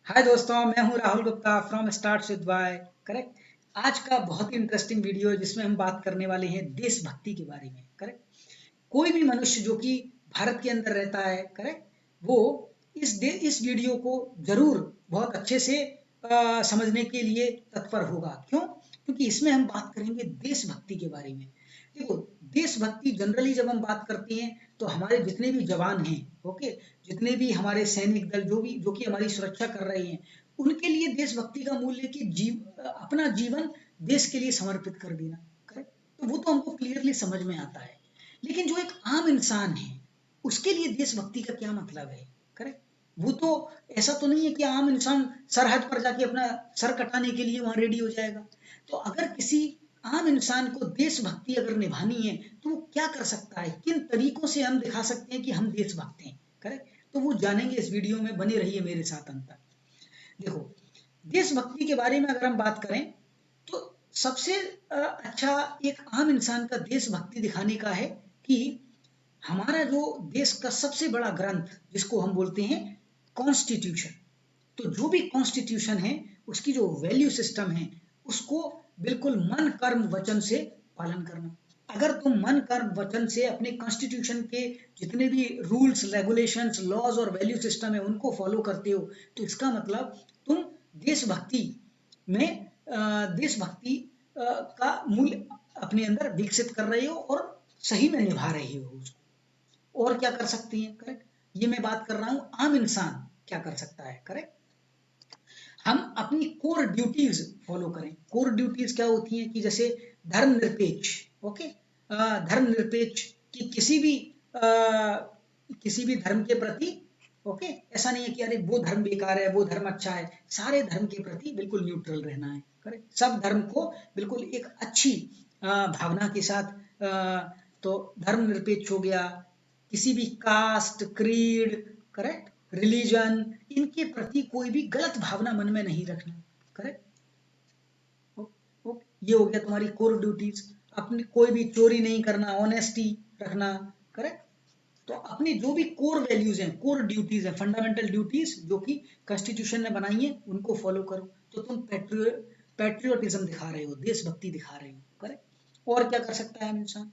हाय दोस्तों, मैं हूं Rahul Gupta from Start With Y. Correct. आज का बहुत ही इंटरेस्टिंग वीडियो है जिसमें हम बात करने वाले हैं देशभक्ति के बारे में। करेक्ट। कोई भी मनुष्य जो कि भारत के अंदर रहता है, करेक्ट, वो इस वीडियो को जरूर बहुत अच्छे से समझने के लिए तत्पर होगा। क्यों? क्योंकि इसमें हम बात करेंगे देशभक्ति के बारे में। देखो, देशभक्ति जनरली जब हम बात करते हैं तो हमारे जितने भी जवान हैं, ओके, जितने भी हमारे सैनिक दल जो कि हमारी सुरक्षा कर रहे हैं, उनके लिए देशभक्ति का मूल्य कि अपना जीवन देश के लिए समर्पित कर देना। करेक्ट। तो वो तो हमको क्लियरली समझ में आता है। लेकिन जो एक आम इंसान है, उसके लिए देशभक्ति का क्या मतलब है? करेक्ट। वो तो ऐसा तो नहीं है कि आम इंसान सरहद पर जाके अपना सर कटाने के लिए वहां रेडी हो जाएगा। तो अगर किसी आम इंसान को देशभक्ति अगर निभानी है तो वो क्या कर सकता है, किन तरीकों से हम दिखा सकते हैं कि हम देशभक्त हैं? करेक्ट। तो वो जानेंगे इस वीडियो में, बने रहिए मेरे साथ अंत तक। देखो, देशभक्ति के बारे में अगर हम बात करें तो सबसे अच्छा एक आम इंसान का देशभक्ति दिखाने का है कि हमारा जो देश का सबसे बड़ा ग्रंथ जिसको हम बोलते हैं कॉन्स्टिट्यूशन, तो जो भी कॉन्स्टिट्यूशन है उसकी जो वैल्यू सिस्टम है उसको बिल्कुल मन कर्म वचन से पालन करना। अगर तुम मन कर्म वचन से अपने कॉन्स्टिट्यूशन के जितने भी रूल्स रेगुलेशंस लॉज और वैल्यू सिस्टम है उनको फॉलो करते हो, तो इसका मतलब तुम देशभक्ति में देशभक्ति का मूल्य अपने अंदर विकसित कर रहे हो और सही में निभा रहे हो उसको। और क्या कर सकती हैं? करेक्ट। ये मैं बात कर रहा हूं आम इंसान क्या कर सकता है। करेक्ट। हम अपनी कोर ड्यूटीज फॉलो करें। कोर ड्यूटीज क्या होती हैं कि जैसे धर्मनिरपेक्ष, ओके, धर्मनिरपेक्ष कि किसी भी धर्म के प्रति, ओके, ऐसा नहीं है कि अरे वो धर्म बेकार है वो धर्म अच्छा है। सारे धर्म के प्रति बिल्कुल न्यूट्रल रहना है। करेक्ट। सब धर्म को बिल्कुल एक अच्छी भावना के साथ तो धर्मनिरपेक्ष हो गया। किसी भी कास्ट, क्रीड, करेक्ट, रिलीजन, इनके प्रति कोई भी गलत भावना मन में नहीं रखना। करेक्ट। ये हो गया तुम्हारी कोर ड्यूटीज। अपनी कोई भी चोरी नहीं करना, ऑनेस्टी रखना। करेक्ट। तो अपनी जो भी कोर वैल्यूज हैं, कोर ड्यूटीज हैं, फंडामेंटल ड्यूटीज जो कि कॉन्स्टिट्यूशन ने बनाई है उनको फॉलो करो। तो तुम पैट्रियोटिज्म दिखा रहे हो, देशभक्ति दिखा रहे हो। करेक्ट। और क्या कर सकता है इंसान?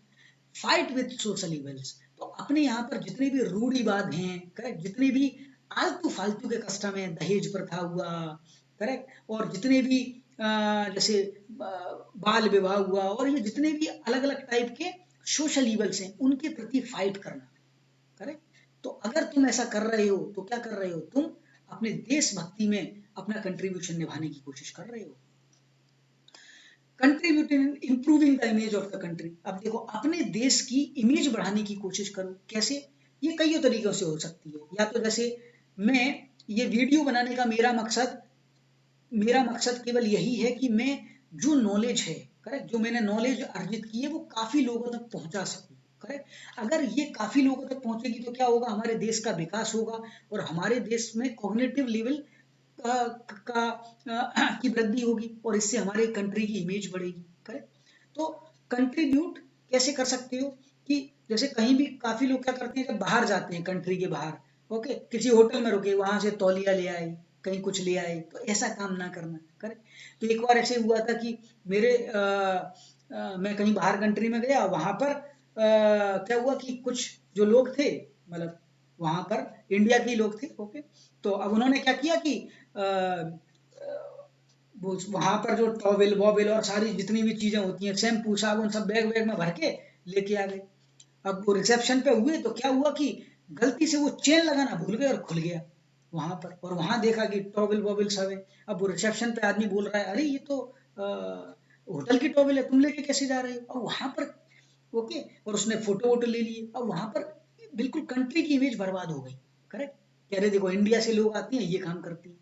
Fight with social evils. तो अपने यहाँ पर जितने भी रूढ़िवाद हैं, करेक्ट, जितने भी आलतू फालतू के कस्टम है, दहेज प्रथा हुआ, करेक्ट, और जितने भी जैसे बाल विवाह हुआ और ये जितने भी अलग अलग टाइप के सोशल इवल्स हैं उनके प्रति फाइट करना। करेक्ट। तो अगर तुम ऐसा कर रहे हो तो क्या कर रहे हो? तुम अपने देशभक्ति में अपना कंट्रीब्यूशन निभाने की कोशिश कर रहे हो। Contributing improving the image of the country. अब देखो, अपने देश की इमेज बढ़ाने की कोशिश करो। कैसे? ये कई तरीकों से हो सकती है। या तो जैसे मैं ये वीडियो बनाने का मेरा मकसद केवल यही है कि मैं जो नॉलेज है, करेक्ट, जो मैंने नॉलेज अर्जित की है वो काफी लोगों तक पहुंचा सकूं। करेक्ट। अगर ये काफी लोगों तक पहुंचेगी तो क्या होगा? हमारे देश का विकास होगा और हमारे देश में कॉग्निटिव लेवल की वृद्धि होगी और इससे हमारे कंट्री की इमेज बढ़ेगी। करेक्ट। तो कंट्रीब्यूट कैसे कर सकते हो कि जैसे कहीं भी काफी लोग क्या करते हैं, जब बाहर जाते हैं कंट्री के बाहर, ओके, किसी होटल में रुके, वहां से तौलिया ले आए, कहीं कुछ ले आए, तो ऐसा काम ना करना। करेक्ट। तो एक बार ऐसे हुआ था कि मैं कहीं बाहर कंट्री में गया, वहां पर क्या हुआ कि कुछ जो लोग थे, मतलब वहां पर इंडिया के लोग थे, ओके, तो अब उन्होंने क्या किया कि वो वहां पर जो टॉवेल वॉवेल और सारी जितनी भी चीजें होती हैं, शैम्पू साबुन, सब बैग बैग में भर के लेके आ गए। अब वो रिसेप्शन पे हुए तो क्या हुआ कि गलती से वो चेन लगाना भूल गए और खुल गया वहां पर, और वहां देखा कि टॉवेल वॉवेल सब है। अब वो रिसेप्शन पे आदमी बोल रहा है, अरे ये तो होटल की टॉवेल है, तुम लेके कैसे जा रहे हो? और वहां पर, ओके, और उसने फोटो वोटो ले लिए। अब वहां पर बिल्कुल कंट्री की इमेज बर्बाद हो गई। करेक्ट। कह रहे देखो इंडिया से लोग आते हैं, ये काम करती है।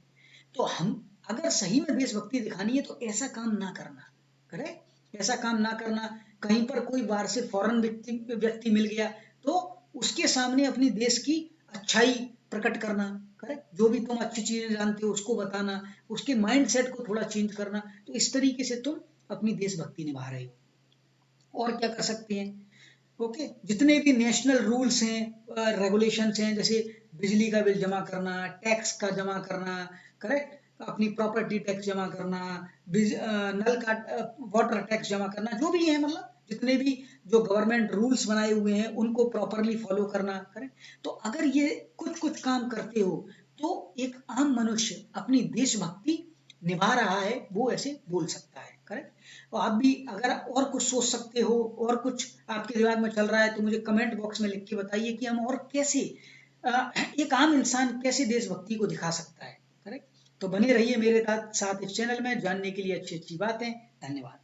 तो हम अगर सही में देशभक्ति दिखानी है तो ऐसा काम ना करना। करेक्ट। ऐसा काम ना करना। कहीं पर कोई बाहर से फॉरेन व्यक्ति व्यक्ति मिल गया तो उसके सामने अपनी देश की अच्छाई प्रकट करना। करेक्ट। जो भी तुम अच्छी चीजें जानते हो उसको बताना, उसके माइंड सेट को थोड़ा चेंज करना। तो इस तरीके से तुम अपनी देशभक्ति निभा रहे हो। और क्या कर सकते हैं? ओके, जितने भी नेशनल रूल्स हैं, रेगुलेशंस हैं, जैसे बिजली का बिल जमा करना, टैक्स का जमा करना, करेक्ट, अपनी प्रॉपर्टी टैक्स जमा करना, नल का वाटर टैक्स जमा करना, जो भी है मतलब जितने भी जो गवर्नमेंट रूल्स बनाए हुए हैं उनको प्रॉपरली फॉलो करना, करेक्ट। तो अगर ये कुछ कुछ काम करते हो तो एक आम मनुष्य अपनी देशभक्ति निभा रहा है, वो ऐसे बोल सकता है, करेक्ट। तो आप भी अगर और कुछ सोच सकते हो और कुछ आपके दिमाग में चल रहा है तो मुझे कमेंट बॉक्स में लिख के बताइए कि हम और कैसे एक आम इंसान कैसे देशभक्ति को दिखा सकता है, करेक्ट। तो बने रहिए मेरे साथ इस चैनल में जानने के लिए अच्छी अच्छी बातें। धन्यवाद।